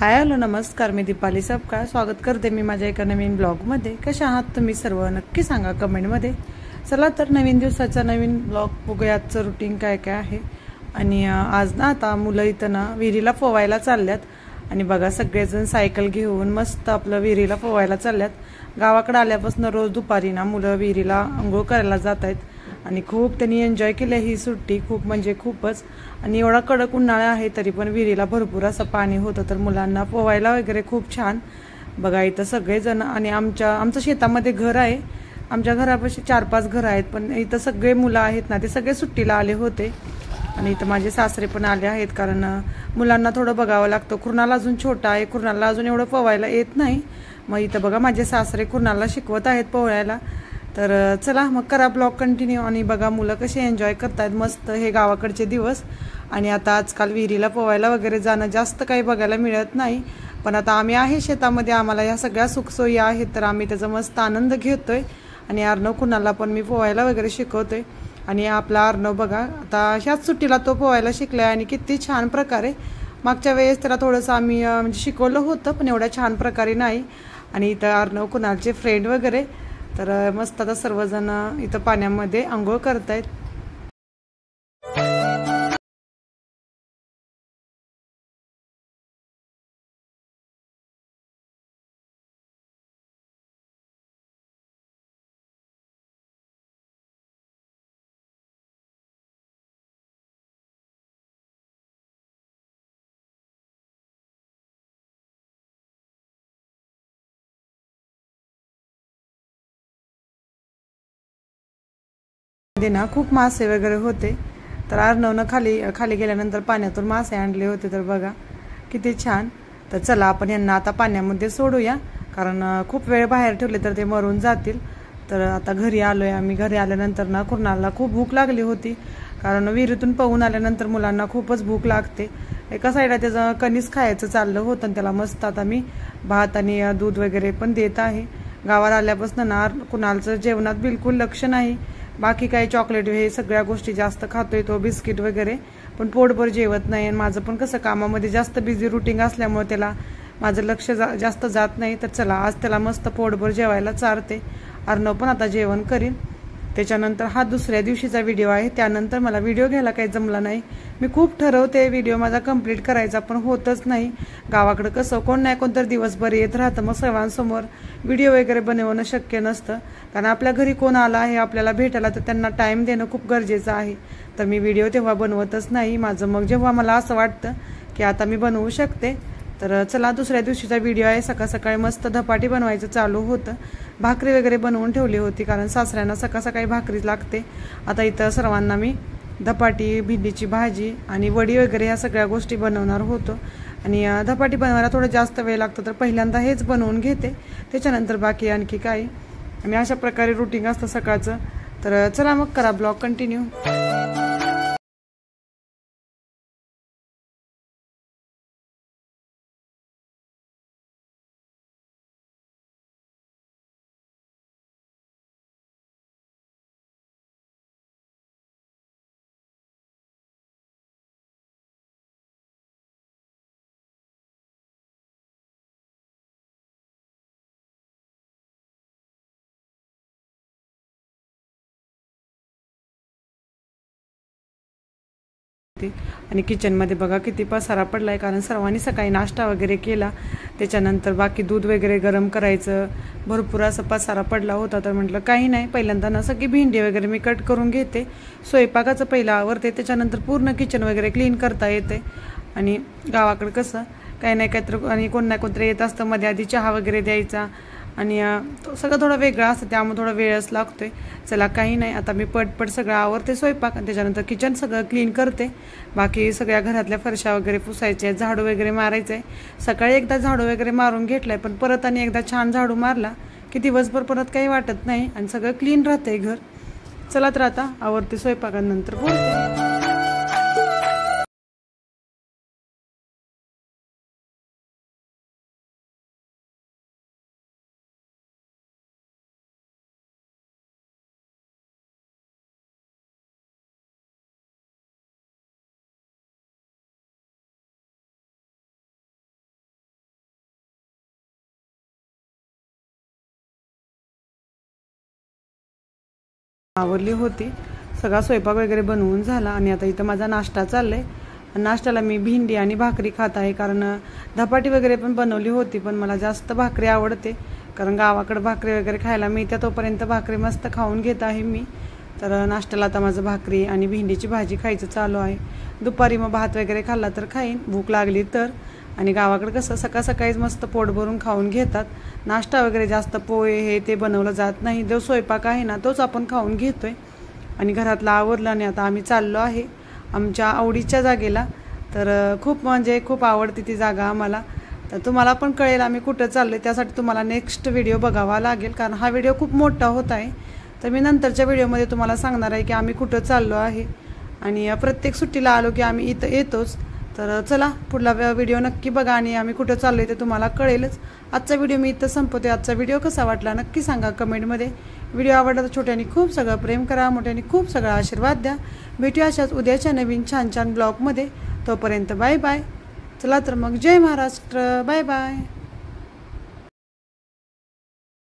Hi hello नमस्कार, मी दीपाली सबका स्वागत करते मी माझ्या एका नवीन ब्लॉगमध्ये। कशा आहात तुम्ही सर्व नक्की सांगा कमेंटमध्ये। चला तर नवीन दिवसाचा नवीन ब्लॉग बघूया। आजचं रुटीन काय काय आहे। आणि आज ना आता मुलं इथं ना विहिरीला पोवायला चालल्यात। आणि बघा सगळेजण सायकल घेऊन मस्त आपलं विहिरीला पोवायला चालल्यात। गावाकडे आल्यापासून रोज दुपारी ना मुलं विहिरीला अंघोळ करायला जात आहेत आणि खूप त्यांनी एन्जॉय केली ही सुट्टी, खूप म्हणजे खूपच। आणि एवढा कडक उन्हाळा आहे तरी पण विहिरीला भरपूर असं पाणी होतं, तर मुलांना पोवायला वगैरे खूप छान। बघा इथं सगळेजण आणि आमचं शेतामध्ये घर आहे। आमच्या घरापाशी 4-5 घर आहेत, पण इथं सगळे मुलं आहेत ना ते सगळे सुट्टीला आले होते। आणि इथं माझे सासरे पण आले आहेत, कारण मुलांना थोडं बघावं लागतं। कुर्नाल अजून छोटा आहे, कुर्नालला अजून एवढं पोवायला येत नाही। मग इथं बघा माझे सासरे कुर्नालला शिकवत आहेत पोवायला। तर चला मग करा ब्लॉग कंटिन्यू आणि बघा मुलं कसे एन्जॉय करतायत मस्त हे गावाकडचे दिवस। आणि आता आजकाल विहिरीला पोवायला वगैरे जाणं जास्त काही बघायला मिळत नाही, पण आता आम्ही आहे शेतामध्ये, आम्हाला या सगळ्या सुखसोयी आहेत, तर आम्ही त्याचा मस्त आनंद घेतोय। आणि अर्णव कुणाला पण मी पोवायला वगैरे शिकवतोय। आणि आपला अर्णव बघा आता ह्याच सुट्टीला तो पोवायला शिकलाय आणि किती छान प्रकारे। मागच्या वेळेस त्याला थोडंसं आम्ही म्हणजे शिकवलं होतं, पण एवढ्या छान प्रकारे नाही। आणि इथं अर्णव कुणालचे फ्रेंड वगैरे तर मस्त आता सर्वजण इथं पाण्यामध्ये अंघोळ करतायत। ना खूप मासे वगैरे होते, तर अर्णवनं खाली खाली गेल्यानंतर पाण्यातून मासे आणले होते, तर बघा किती छान। तर चला आपण यांना आता पाण्यामध्ये सोडूया, कारण खूप वेळ बाहेर ठेवले तर ते मरून जातील। तर आता घरी आलोय आम्ही। घरी आल्यानंतर ना कुर्नालला खूप भूक लागली होती, कारण विहिरीतून पळून आल्यानंतर मुलांना खूपच भूक लागते। एका साईडला त्याचं कणीस खायचं चाललं होतं आणि त्याला मस्त आता मी भात आणि दूध वगैरे पण देत आहे। गावाला आल्यापासून ना कुणालचं जेवणात बिलकुल लक्ष नाही। बाकी काही चॉकलेट हे सगळ्या गोष्टी जास्त खातोय तो, बिस्किट वगैरे, पण पोटभर जेवत नाही। आणि माझं पण कसं कामामध्ये जास्त बिझी रुटीन असल्यामुळे त्याला माझं लक्ष जास्त जात नाही। तर चला आज त्याला मस्त पोटभर जेवायला चारते। अर्णव पण आता जेवण करीन। त्याच्यानंतर हा दुसऱ्या दिवशीचा व्हिडिओ आहे, त्यानंतर मला व्हिडिओ घ्यायला काही जमला नाही। मी खूप ठरवते व्हिडिओ माझा कंप्लीट करायचा, पण होतच नाही। गावाकडं कसं कोण नाही कोणतर दिवसभर येत राहतं, मग सर्वांसमोर व्हिडिओ वगैरे बनवणं शक्य नसतं, कारण आपल्या घरी कोण आला आहे आपल्याला भेटायला तर त्यांना टाईम देणं खूप गरजेचं आहे। तर मी व्हिडिओ तेव्हा बनवतच नाही माझं, मग जेव्हा मला असं वाटतं की आता मी बनवू शकते। तर चला दुसऱ्या दिवशीचा व्हिडिओ आहे। सकाळ सकाळी मस्त धपाटी बनवायचं चालू होतं, भाकरी वगैरे बनवून ठेवली होती, कारण सासऱ्यांना सकाळ सकाळी भाकरी लागते। आता इथं सर्वांना मी धपाटी, भेंडीची भाजी आणि वडी वगैरे ह्या सगळ्या गोष्टी बनवणार होतो। आणि धपाटी बनवायला थोडं जास्त वेळ लागतो, तर पहिल्यांदा हेच बनवून घेते, त्याच्यानंतर बाकी आणखी काही। आणि अशा प्रकारे रुटीन असतं सकाळचं। तर चला मग करा ब्लॉग कंटिन्यू। आणि किचनमध्ये बघा किती पसारा पडलाय, कारण सर्वांनी सकाळी नाश्ता वगैरे केला, त्याच्यानंतर बाकी दूध वगैरे गरम करायचं, भरपूर असा पसारा पडला होता। तर म्हटलं काही नाही, पहिल्यांदा ना सगळी भेंडी वगैरे मी कट करून घेते, स्वयंपाकाचं पहिलं आवरते, त्याच्यानंतर पूर्ण किचन वगैरे क्लीन करता येते। आणि गावाकडे कसं काही नाही काहीतरी आणि कोण नाही कोणतरी येत असतं, मध्ये आधी चहा वगैरे द्यायचा, आणि तो सगळं थोडं वेगळं असतं, त्यामुळे थोडा वेळच लागतोय। चला काही नाही, आता मी पटपट सगळं आवरते स्वयंपाक आणि त्याच्यानंतर किचन सगळं क्लीन करते। बाकी सगळ्या घरातल्या फरशा वगैरे पुसायचे, झाडू वगैरे मारायचे। सकाळी एकदा झाडू वगैरे मारून घेतलाय, पण परत आणि एकदा छान झाडू मारला की दिवसभर परत काही वाटत नाही आणि सगळं क्लीन राहतंय घर। चला तर आता आवरते स्वयंपाकानंतर बोलते। आवरली होती, सगळा स्वयंपाक वगैरे बनवून झाला आणि आता इथं माझा नाश्ता चाललाय. नाश्त्याला मी भेंडी आणि भाकरी खात आहे, कारण धपाटी वगैरे पण बनवली होती, पण मला जास्त भाकरी आवडते, कारण गावाकडे भाकरी वगैरे खायला मिळते. तोपर्यंत भाकरी मस्त खाऊन घेत आहे मी. तर नाश्त्याला आता माझं भाकरी आणि भेंडीची भाजी खायचं चालू आहे. दुपारी मग भात वगैरे खाल्ला तर खाईन, भूक लागली तर. आणि गावाकडे कसं सकाळ सकाळीच मस्त पोट भरून खाऊन घेतात. नाश्ता वगैरे जास्त पोहे हे ते बनवलं जात नाही. जो स्वयंपाक आहे ना तोच आपण खाऊन घेतोय. आणि घरातलं आवरलं आणि आता आम्ही चाललो आहे आमच्या आवडीच्या जागेला. तर खूप आवडते ती जागा आम्हाला. तर तुम्हाला पण कळेल आम्ही कुठं चाललो आहे. त्यासाठी तुम्हाला नेक्स्ट व्हिडिओ बघावा लागेल, कारण हा व्हिडिओ खूप मोठा होत आहे. तर मी नंतरच्या व्हिडिओमध्ये तुम्हाला सांगणार आहे की आम्ही कुठं चाललो आहे. आणि प्रत्येक सुट्टीला आलो की आम्ही इथं येतोच. तर चला पुढला व्हिडिओ नक्की बघा आणि आम्ही कुठं चाललो आहे ते तुम्हाला कळेलच. आजचा व्हिडिओ मी इथं संपवते. आजचा व्हिडिओ कसा वाटला नक्की सांगा कमेंटमध्ये. व्हिडिओ आवडला तर छोट्याने खूप सगळं प्रेम करा, मोठ्याने खूप सगळा आशीर्वाद द्या. भेटूया अशाच उद्याच्या नवीन छान ब्लॉगमध्ये. तोपर्यंत बाय बाय. चला तर मग जय महाराष्ट्र. Bye bye.